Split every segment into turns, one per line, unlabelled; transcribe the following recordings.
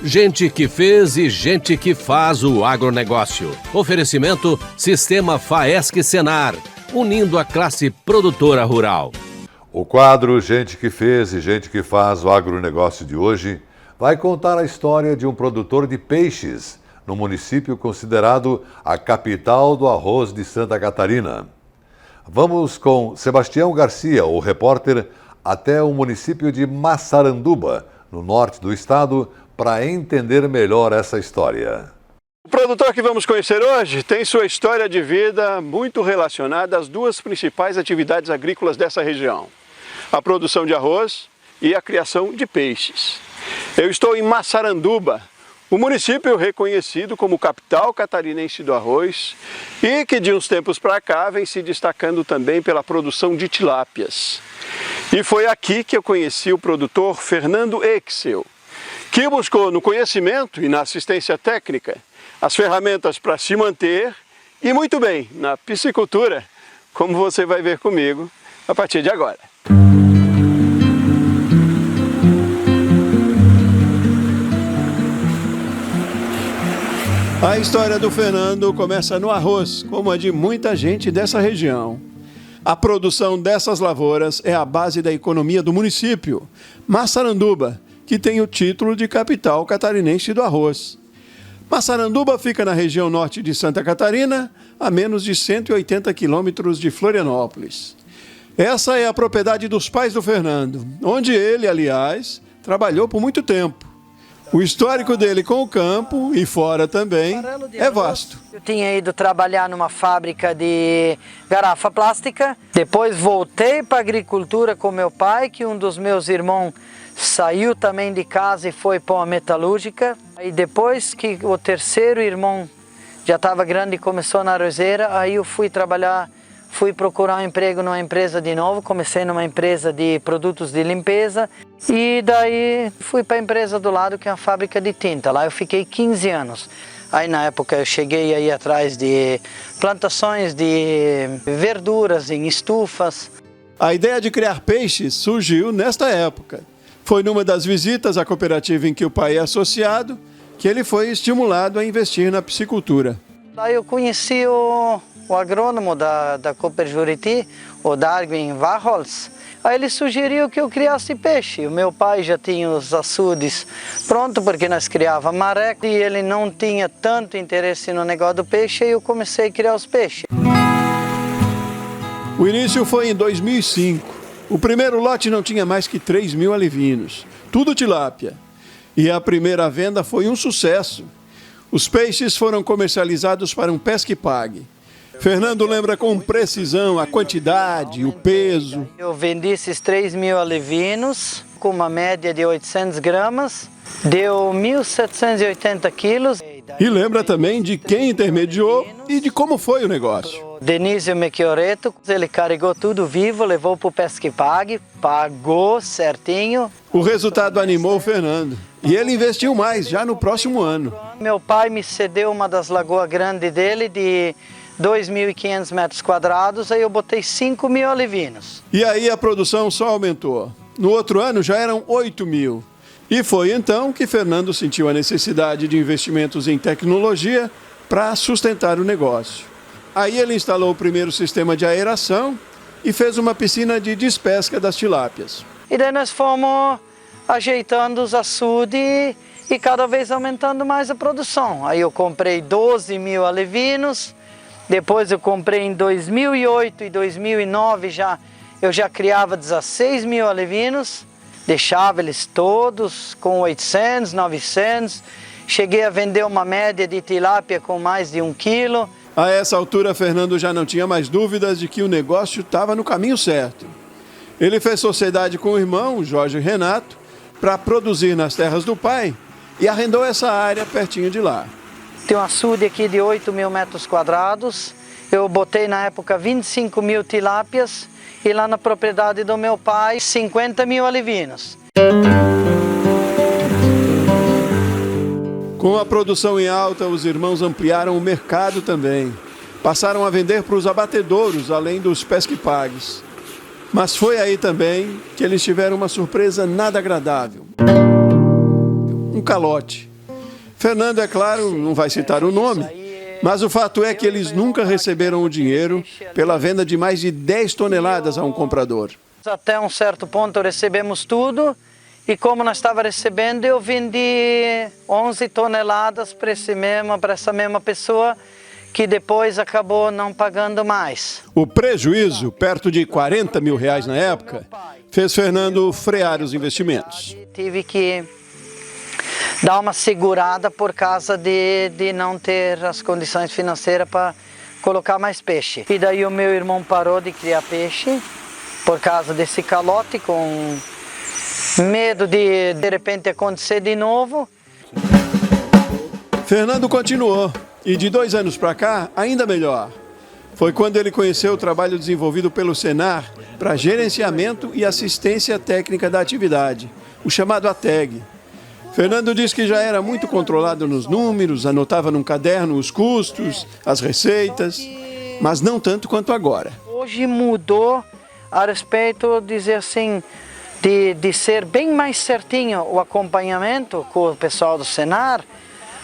Gente que fez e gente que faz o agronegócio. Oferecimento Sistema Faesc Senar, unindo a classe produtora rural.
O quadro Gente que fez e gente que faz o agronegócio de hoje vai contar a história de um produtor de peixes no município considerado a capital do arroz de Santa Catarina. Vamos com Sebastião Garcia, o repórter, até o município de Massaranduba, no norte do estado, para entender melhor essa história.
O produtor que vamos conhecer hoje tem sua história de vida muito relacionada às duas principais atividades agrícolas dessa região: a produção de arroz e a criação de peixes. Eu estou em Massaranduba, o município reconhecido como capital catarinense do arroz e que de uns tempos para cá vem se destacando também pela produção de tilápias. E foi aqui que eu conheci o produtor Fernando Exel, que buscou no conhecimento e na assistência técnica as ferramentas para se manter e muito bem na piscicultura, como você vai ver comigo a partir de agora. A história do Fernando começa no arroz, como a de muita gente dessa região. A produção dessas lavouras é a base da economia do município, Massaranduba, que tem o título de capital catarinense do arroz. Massaranduba fica na região norte de Santa Catarina, a menos de 180 quilômetros de Florianópolis. Essa é a propriedade dos pais do Fernando, onde ele, aliás, trabalhou por muito tempo. O histórico dele com o campo, e fora também, é vasto.
Eu tinha ido trabalhar numa fábrica de garrafa plástica, depois voltei para a agricultura com meu pai, que um dos meus irmãos saiu também de casa e foi para uma metalúrgica. Aí depois que o terceiro irmão já estava grande e começou na arrozeira, aí eu fui procurar um emprego numa empresa de novo. Comecei numa empresa de produtos de limpeza e daí fui para a empresa do lado, que é uma fábrica de tinta. Lá eu fiquei 15 anos. Aí na época eu cheguei aí atrás de plantações de verduras em estufas.
A ideia de criar peixes surgiu nesta época. Foi numa das visitas à cooperativa em que o pai é associado que ele foi estimulado a investir na piscicultura.
Lá eu conheci o agrônomo da Cooper Juriti, o Darwin Warholz. Aí ele sugeriu que eu criasse peixe. O meu pai já tinha os açudes prontos, porque nós criávamos mareco, e ele não tinha tanto interesse no negócio do peixe, e eu comecei a criar os peixes.
O início foi em 2005. O primeiro lote não tinha mais que 3.000 alevinos, tudo tilápia. E a primeira venda foi um sucesso. Os peixes foram comercializados para um pesque pague. Fernando lembra com precisão a quantidade, o peso.
Eu vendi esses 3.000 alevinos com uma média de 800 gramas, deu 1.780 quilos.
E lembra também de quem intermediou e de como foi o negócio.
Denísio Mechioreto, ele carregou tudo vivo, levou para o pesque pague, pagou certinho.
O resultado animou o Fernando e ele investiu mais já no próximo ano.
Meu pai me cedeu uma das lagoas grandes dele de 2.500 metros quadrados, aí eu botei 5.000 alevinos.
E aí a produção só aumentou. No outro ano já eram 8.000. E foi então que Fernando sentiu a necessidade de investimentos em tecnologia para sustentar o negócio. Aí ele instalou o primeiro sistema de aeração e fez uma piscina de despesca das tilápias.
E daí nós fomos ajeitando os açudes e cada vez aumentando mais a produção. Aí eu comprei 12.000 alevinos, depois eu comprei em 2008 e 2009 eu já criava 16.000 alevinos, deixava eles todos com 800, 900, cheguei a vender uma média de tilápia com mais de 1 quilo.
A essa altura, Fernando já não tinha mais dúvidas de que o negócio estava no caminho certo. Ele fez sociedade com o irmão, Jorge Renato, para produzir nas terras do pai e arrendou essa área pertinho de lá.
Tem um açude aqui de 8.000 metros quadrados. Eu botei na época 25.000 tilápias e lá na propriedade do meu pai 50.000 alevinos.
Com a produção em alta, os irmãos ampliaram o mercado também. Passaram a vender para os abatedouros, além dos pesque-pagues. Mas foi aí também que eles tiveram uma surpresa nada agradável. Um calote. Fernando, é claro, não vai citar o nome, mas o fato é que eles nunca receberam o dinheiro pela venda de mais de 10 toneladas a um comprador.
Até um certo ponto recebemos tudo e como nós estava recebendo, eu vendi 11 toneladas para essa mesma pessoa que depois acabou não pagando mais.
O prejuízo, perto de R$40 mil na época, fez Fernando frear os investimentos.
Tive que dar uma segurada por causa de não ter as condições financeiras para colocar mais peixe. E daí o meu irmão parou de criar peixe por causa desse calote, com medo de repente acontecer de novo.
Fernando continuou, e de 2 anos para cá, ainda melhor. Foi quando ele conheceu o trabalho desenvolvido pelo Senar para gerenciamento e assistência técnica da atividade, o chamado ATEG. Fernando diz que já era muito controlado nos números, anotava num caderno os custos, as receitas, mas não tanto quanto agora.
Hoje mudou a respeito de dizer assim, de ser bem mais certinho o acompanhamento com o pessoal do Senar,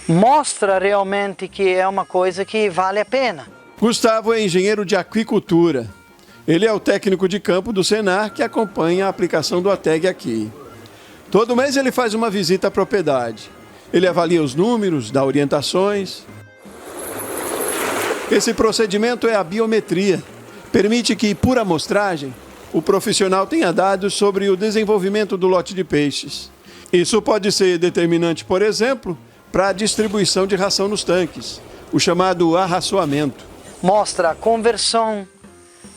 mostra realmente que é uma coisa que vale a pena.
Gustavo é engenheiro de aquicultura. Ele é o técnico de campo do Senar que acompanha a aplicação do ATEG aqui. Todo mês ele faz uma visita à propriedade. Ele avalia os números, dá orientações. Esse procedimento é a biometria. Permite que, por amostragem, o profissional tenha dados sobre o desenvolvimento do lote de peixes. Isso pode ser determinante, por exemplo, para a distribuição de ração nos tanques, o chamado arraçoamento.
Mostra a conversão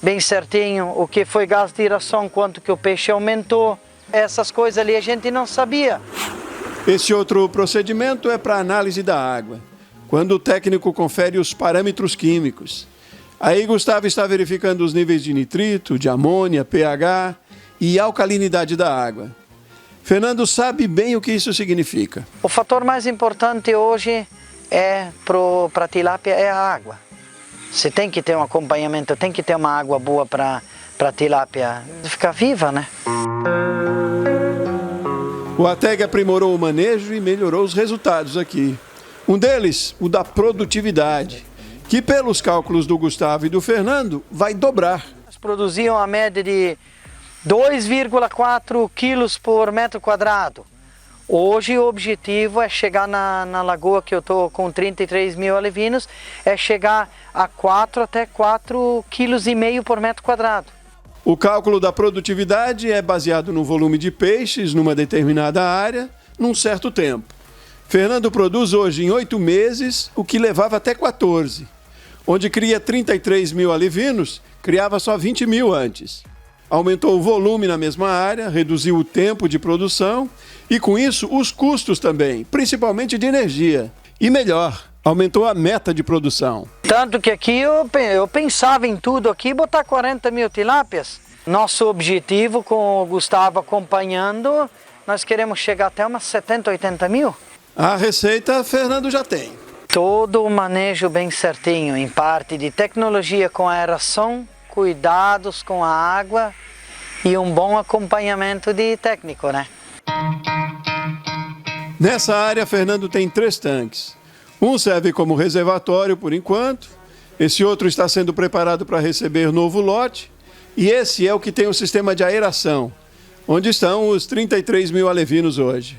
bem certinho, o que foi gasto de ração, quanto que o peixe aumentou. Essas coisas ali a gente não sabia.
Esse outro procedimento é para análise da água, quando o técnico confere os parâmetros químicos. Aí Gustavo está verificando os níveis de nitrito, de amônia, pH e alcalinidade da água. Fernando sabe bem o que isso significa.
O fator mais importante hoje para a tilápia é a água. Você tem que ter um acompanhamento, tem que ter uma água boa para a tilápia ficar viva, né?
O ATEG aprimorou o manejo e melhorou os resultados aqui. Um deles, o da produtividade, que pelos cálculos do Gustavo e do Fernando, vai dobrar.
Nós produziam a média de 2,4 quilos por metro quadrado. Hoje o objetivo é chegar na lagoa que eu estou com 33 mil alevinos, é chegar a 4 até 4,5 kg por metro quadrado.
O cálculo da produtividade é baseado no volume de peixes numa determinada área, num certo tempo. Fernando produz hoje em 8 meses o que levava até 14. Onde cria 33 mil alevinos, criava só 20 mil antes. Aumentou o volume na mesma área, reduziu o tempo de produção e, com isso, os custos também, principalmente de energia. E melhor, aumentou a meta de produção.
Tanto que aqui eu pensava em tudo aqui, botar 40 mil tilápias. Nosso objetivo, com o Gustavo acompanhando, nós queremos chegar até umas 70, 80 mil.
A receita, Fernando já tem.
Todo o manejo bem certinho, em parte de tecnologia com aeração, cuidados com a água e um bom acompanhamento de técnico, né?
Nessa área, Fernando tem 3 tanques. Um serve como reservatório por enquanto, esse outro está sendo preparado para receber novo lote e esse é o que tem o sistema de aeração, onde estão os 33 mil alevinos hoje.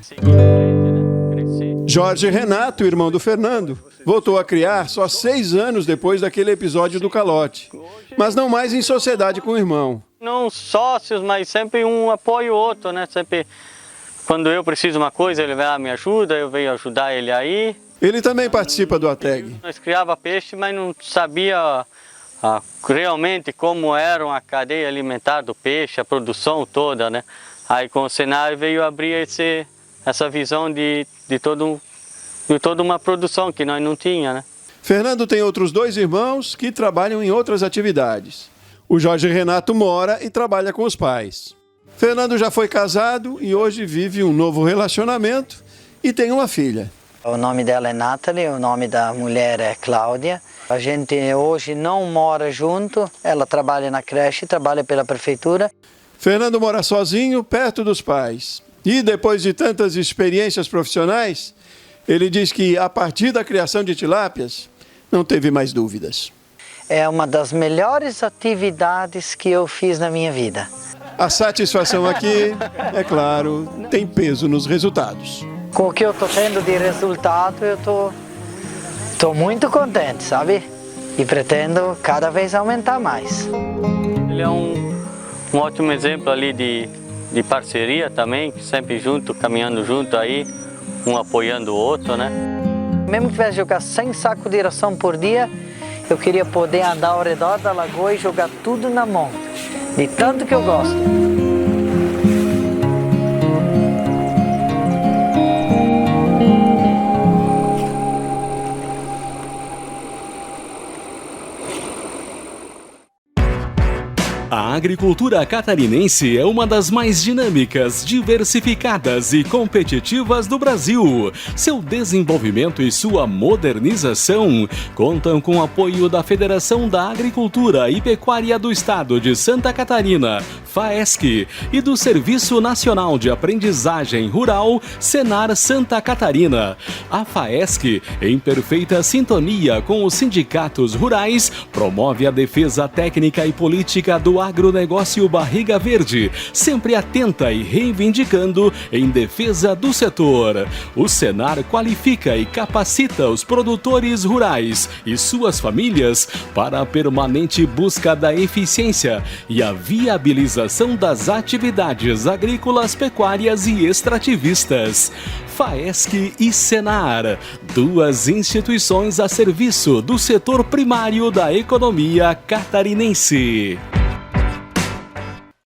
Jorge Renato, irmão do Fernando, voltou a criar só 6 anos depois daquele episódio do calote, mas não mais em sociedade com o irmão.
Não sócios, mas sempre um apoia o outro, né? Sempre quando eu preciso de uma coisa, ele vai lá, me ajuda, eu venho ajudar ele aí.
Ele também participa do ATEG.
Nós criava peixe, mas não sabia realmente como era a cadeia alimentar do peixe, a produção toda, né? Aí com o Senar veio abrir essa visão de toda uma produção que nós não tinha, né?
Fernando tem outros 2 irmãos que trabalham em outras atividades. O Jorge Renato mora e trabalha com os pais. Fernando já foi casado e hoje vive um novo relacionamento e tem uma filha.
O nome dela é Nathalie, o nome da mulher é Cláudia. A gente hoje não mora junto, ela trabalha na creche, trabalha pela prefeitura.
Fernando mora sozinho, perto dos pais. E depois de tantas experiências profissionais, Ele diz que a partir da criação de tilápias, não teve mais dúvidas.
É uma das melhores atividades que eu fiz na minha vida.
A satisfação aqui, é claro, tem peso nos resultados.
Com o que eu estou tendo de resultado, eu tô muito contente, sabe? E pretendo cada vez aumentar mais.
Ele é um ótimo exemplo ali de parceria também, sempre junto, caminhando junto aí, um apoiando o outro, né?
Mesmo que tivesse jogar 100 sacos de ração por dia, eu queria poder andar ao redor da lagoa e jogar tudo na mão, de tanto que eu gosto.
A agricultura catarinense é uma das mais dinâmicas, diversificadas e competitivas do Brasil. Seu desenvolvimento e sua modernização contam com o apoio da Federação da Agricultura e Pecuária do Estado de Santa Catarina, FAESC, e do Serviço Nacional de Aprendizagem Rural, Senar Santa Catarina. A FAESC, em perfeita sintonia com os sindicatos rurais, promove a defesa técnica e política do agronegócio Barriga Verde, sempre atenta e reivindicando em defesa do setor. O Senar qualifica e capacita os produtores rurais e suas famílias para a permanente busca da eficiência e a viabilização das atividades agrícolas, pecuárias e extrativistas. FAESC e Senar, duas instituições a serviço do setor primário da economia catarinense.